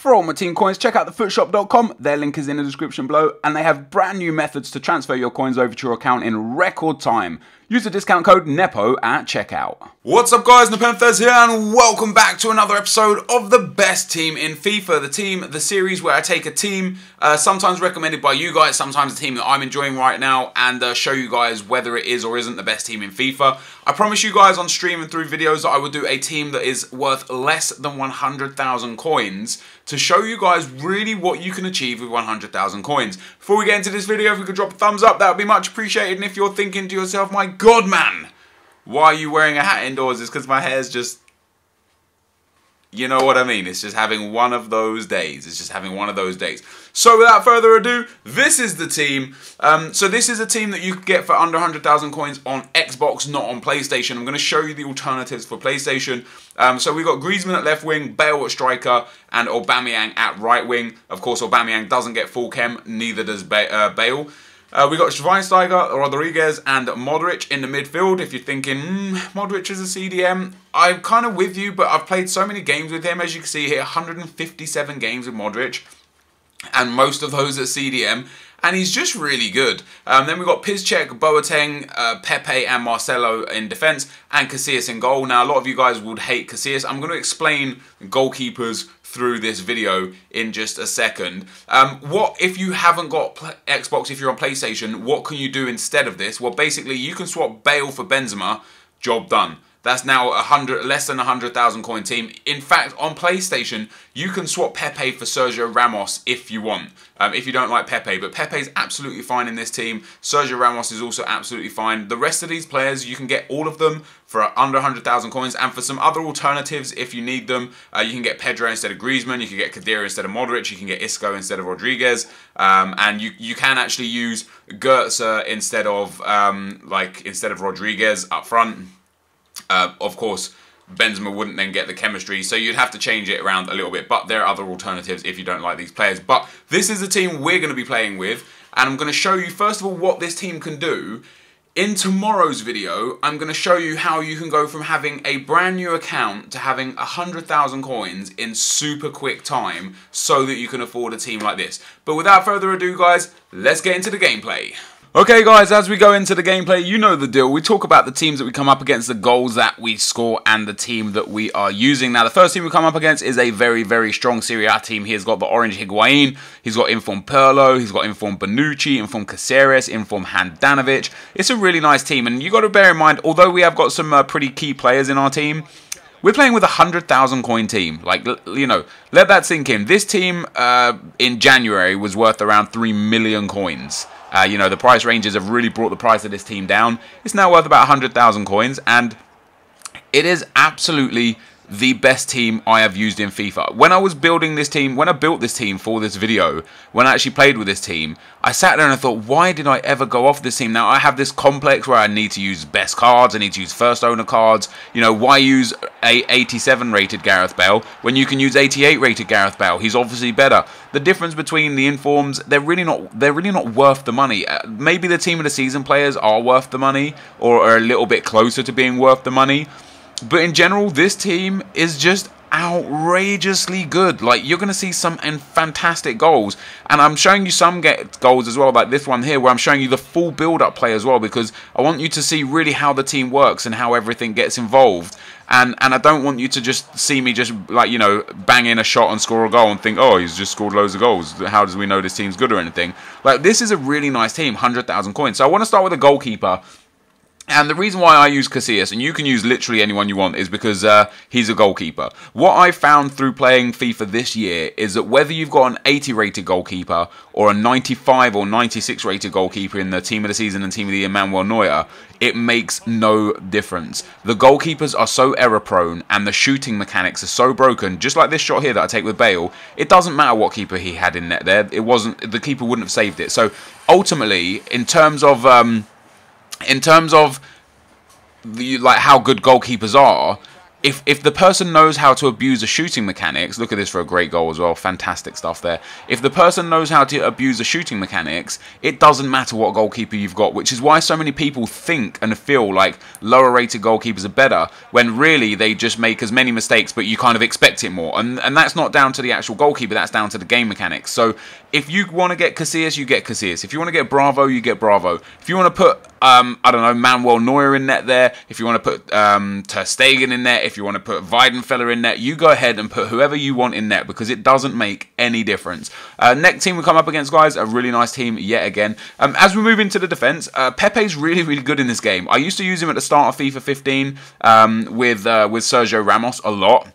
For all my team coins, check out thefootshop.com. Their link is in the description below, and they have brand new methods to transfer your coins over to your account in record time. Use the discount code NEPO at checkout. What's up guys, Nepenthes here, and welcome back to another episode of the best team in FIFA. The series where I take a team, sometimes recommended by you guys, sometimes a team that I'm enjoying right now, and show you guys whether it is or isn't the best team in FIFA. I promise you guys on stream and through videos that I will do a team that is worth less than 100,000 coins to show you guys really what you can achieve with 100,000 coins. Before we get into this video, if we could drop a thumbs up, that would be much appreciated. And if you're thinking to yourself, my God, man, why are you wearing a hat indoors? It's because my hair's just, you know what I mean. It's just having one of those days. So without further ado, this is the team. So this is a team that you can get for under 100,000 coins on Xbox, not on PlayStation. I'm going to show you the alternatives for PlayStation. So we've got Griezmann at left wing, Bale at striker, and Aubameyang at right wing. Of course, Aubameyang doesn't get full chem, neither does Bale. We got Schweinsteiger, Rodriguez, and Modric in the midfield. If you're thinking, Modric is a CDM, I'm kind of with you, but I've played so many games with him. As you can see here, 157 games with Modric, and most of those at CDM, and he's just really good. Then we've got Piszczek, Boateng, Pepe, and Marcelo in defence, and Casillas in goal. Now, a lot of you guys would hate Casillas. I'm going to explain goalkeepers through this video in just a second. What if you haven't got Xbox, if you're on PlayStation, what can you do instead of this? Well, basically, you can swap Bale for Benzema, job done. That's now less than 100,000 coin team. In fact, on PlayStation, you can swap Pepe for Sergio Ramos if you want. If you don't like Pepe, but Pepe's absolutely fine in this team. Sergio Ramos is also absolutely fine. The rest of these players, you can get all of them for under 100,000 coins. And for some other alternatives, if you need them, you can get Pedro instead of Griezmann. You can get Khedira instead of Modric. You can get Isco instead of Rodriguez. And you can actually use Goetze instead of Rodriguez up front. Of course, Benzema wouldn't then get the chemistry, so you'd have to change it around a little bit, but there are other alternatives if you don't like these players. But this is the team we're going to be playing with, and I'm going to show you, first of all, what this team can do. In tomorrow's video, I'm going to show you how you can go from having a brand new account to having 100,000 coins in super quick time so that you can afford a team like this. But without further ado, guys, let's get into the gameplay. Okay guys, as we go into the gameplay, you know the deal. We talk about the teams that we come up against, the goals that we score, and the team that we are using. Now, the first team we come up against is a very, very strong Serie A team. He's got the orange Higuain, he's got informed Pirlo, he's got informed Bonucci, informed Caceres, informed Handanovic. It's a really nice team, and you got to bear in mind, although we have got some pretty key players in our team, we're playing with a 100,000 coin team. Like, you know, let that sink in. This team in January was worth around 3 million coins. You know, the price ranges have really brought the price of this team down. It's now worth about 100,000 coins, and it is absolutely the best team I have used in FIFA. When I was building this team, when I built this team for this video, when I actually played with this team, I sat there and I thought, why did I ever go off this team? Now, I have this complex where I need to use best cards, I need to use first owner cards. You know, why use a 87 rated Gareth Bale when you can use 88 rated Gareth Bale? He's obviously better. The difference between the informs, they're really not worth the money. Maybe the team of the season players are worth the money, or are a little bit closer to being worth the money. But in general, this team is just outrageously good. Like, you're going to see some fantastic goals. And I'm showing you some goals as well, like this one here, where I'm showing you the full build-up play as well, because I want you to see really how the team works and how everything gets involved. And I don't want you to just see me just, like, you know, bang in a shot and score a goal and think, oh, he's just scored loads of goals. How does we know this team's good or anything? Like, this is a really nice team, 100,000 coins. So I want to start with a goalkeeper. And the reason why I use Casillas, and you can use literally anyone you want, is because he's a goalkeeper. What I found through playing FIFA this year is that whether you've got an 80 rated goalkeeper or a 95 or 96 rated goalkeeper in the team of the season and team of the year, Manuel Neuer, it makes no difference. The goalkeepers are so error prone and the shooting mechanics are so broken, just like this shot here that I take with Bale. It doesn't matter what keeper he had in net there. The keeper wouldn't have saved it. So ultimately, in terms of like how good goalkeepers are, if the person knows how to abuse the shooting mechanics, look at this for a great goal as well, fantastic stuff there. If the person knows how to abuse the shooting mechanics, it doesn't matter what goalkeeper you've got, which is why so many people think and feel like lower rated goalkeepers are better, when really they just make as many mistakes, but you kind of expect it more. And that's not down to the actual goalkeeper, that's down to the game mechanics. So if you want to get Casillas, you get Casillas. If you want to get Bravo, you get Bravo. If you want to put, I don't know, Manuel Neuer in net there, if you want to put Ter Stegen in net, if you want to put Weidenfeller in net, you go ahead and put whoever you want in net, because it doesn't make any difference. Next team we come up against, guys, a really nice team yet again. As we move into the defense, Pepe's really, really good in this game. I used to use him at the start of FIFA 15 with Sergio Ramos a lot.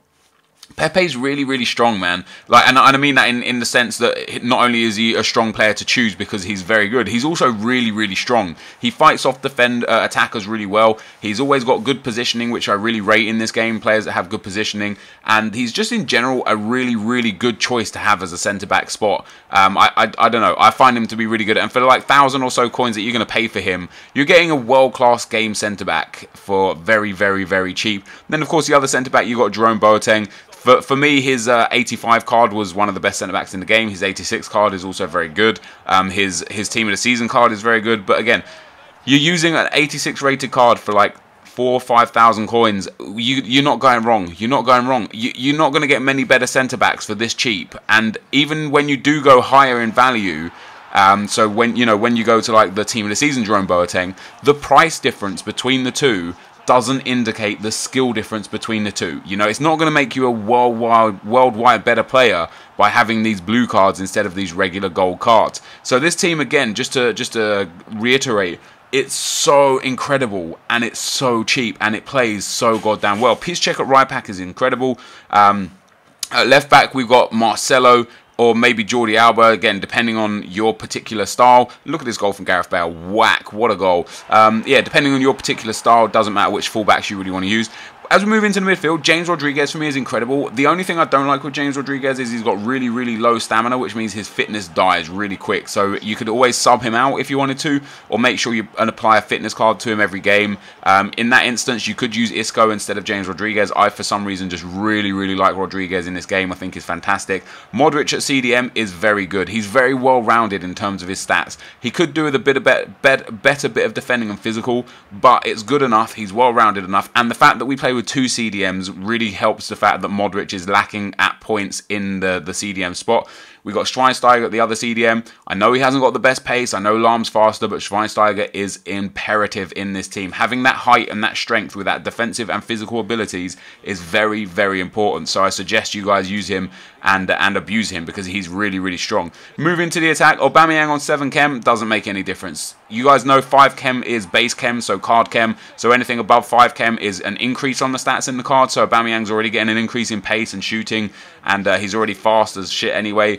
Pepe's really, really strong, man. Like, and I mean that in the sense that not only is he a strong player to choose because he's very good, he's also really, really strong. He fights off attackers really well. He's always got good positioning, which I really rate in this game, players that have good positioning. And he's just in general a really, really good choice to have as a centre-back spot. I don't know. I find him to be really good. And for like 1,000 or so coins that you're going to pay for him, you're getting a world-class game centre-back for very, very, very cheap. Then, of course, the other centre-back, you got Jerome Boateng. For me, his 85 card was one of the best centre-backs in the game. His 86 card is also very good. His Team of the Season card is very good. But again, you're using an 86 rated card for like 4,000 or 5,000 coins. You're not going wrong. You're not going wrong. You're not going to get many better centre-backs for this cheap. And even when you do go higher in value, so when you go to like the Team of the Season Jerome Boateng, the price difference between the two doesn't indicate the skill difference between the two. You know, it's not going to make you a worldwide better player by having these blue cards instead of these regular gold cards. So this team, again, just to reiterate, it's so incredible and it's so cheap and it plays so goddamn well. Piszczek at right back is incredible. At left back, we've got Marcelo, or maybe Jordi Alba, again, depending on your particular style. Look at this goal from Gareth Bale. Whack, what a goal. Yeah, depending on your particular style, doesn't matter which fullbacks you really want to use. As we move into the midfield, James Rodriguez for me is incredible. The only thing I don't like with James Rodriguez is he's got really, really low stamina, which means his fitness dies really quick. So you could always sub him out if you wanted to, or make sure you apply a fitness card to him every game. In that instance, you could use Isco instead of James Rodriguez. I, for some reason, just really, really like Rodriguez in this game. I think he's fantastic. Modric at CDM is very good. He's very well-rounded in terms of his stats. He could do with a better bit of defending and physical, but it's good enough. He's well-rounded enough. And the fact that we play with two CDMs really helps the fact that Modric is lacking at points in the CDM spot. We got Schweinsteiger at the other CDM. I know he hasn't got the best pace. I know Lahm's faster, but Schweinsteiger is imperative in this team. Having that height and that strength with that defensive and physical abilities is very, very important. So I suggest you guys use him and abuse him because he's really, really strong. Moving to the attack, Aubameyang on 7 chem doesn't make any difference. You guys know 5 chem is base chem, so card chem. So anything above 5 chem is an increase on the stats in the card. So Aubameyang's already getting an increase in pace and shooting, and he's already fast as shit anyway.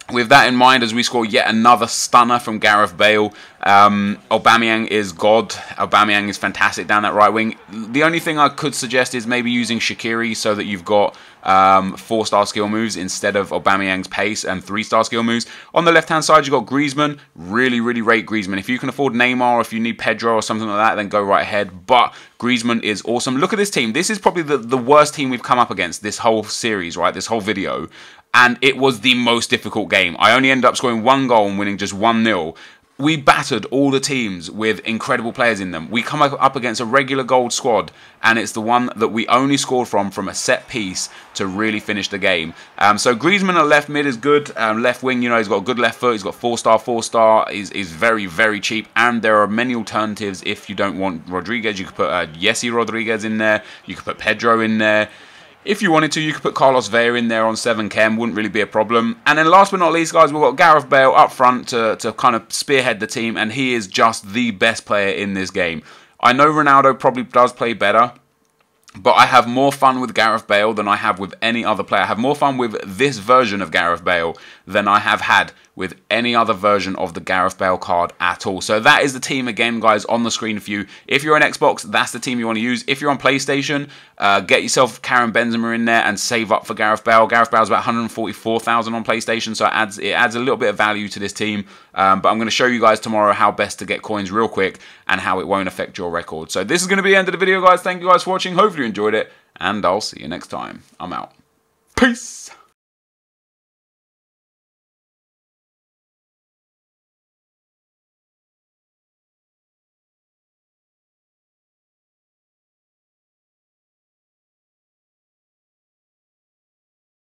With that in mind, as we score yet another stunner from Gareth Bale, Aubameyang is God. Aubameyang is fantastic down that right wing. The only thing I could suggest is maybe using Shaqiri so that you've got 4-star skill moves instead of Aubameyang's pace and 3-star skill moves. On the left-hand side, you've got Griezmann. Really, really rate Griezmann. If you can afford Neymar or if you need Pedro or something like that, then go right ahead. But Griezmann is awesome. Look at this team. This is probably the worst team we've come up against this whole series, right? This whole video. And it was the most difficult game. I only ended up scoring 1 goal and winning just 1-0. We battered all the teams with incredible players in them. We come up against a regular gold squad, and it's the one that we only scored from a set piece to really finish the game. So Griezmann at left mid is good. Left wing, you know, he's got a good left foot. He's got 4-star. He's very, very cheap. And there are many alternatives if you don't want Rodriguez. You could put Jesse Rodriguez in there. You could put Pedro in there. If you wanted to, you could put Carlos Vela in there on 7 chem, wouldn't really be a problem. And then last but not least, guys, we've got Gareth Bale up front to kind of spearhead the team, and he is just the best player in this game. I know Ronaldo probably does play better, but I have more fun with Gareth Bale than I have with any other player. I have more fun with this version of Gareth Bale than I have had with any other version of the Gareth Bale card at all. So that is the team again, guys, on the screen for you. If you're on Xbox, that's the team you want to use. If you're on PlayStation, get yourself Karim Benzema in there and save up for Gareth Bale. Gareth Bale's about 144,000 on PlayStation, so it adds a little bit of value to this team. But I'm going to show you guys tomorrow how best to get coins real quick and how it won't affect your record. So this is going to be the end of the video, guys. Thank you guys for watching. Hopefully you enjoyed it, and I'll see you next time. I'm out. Peace.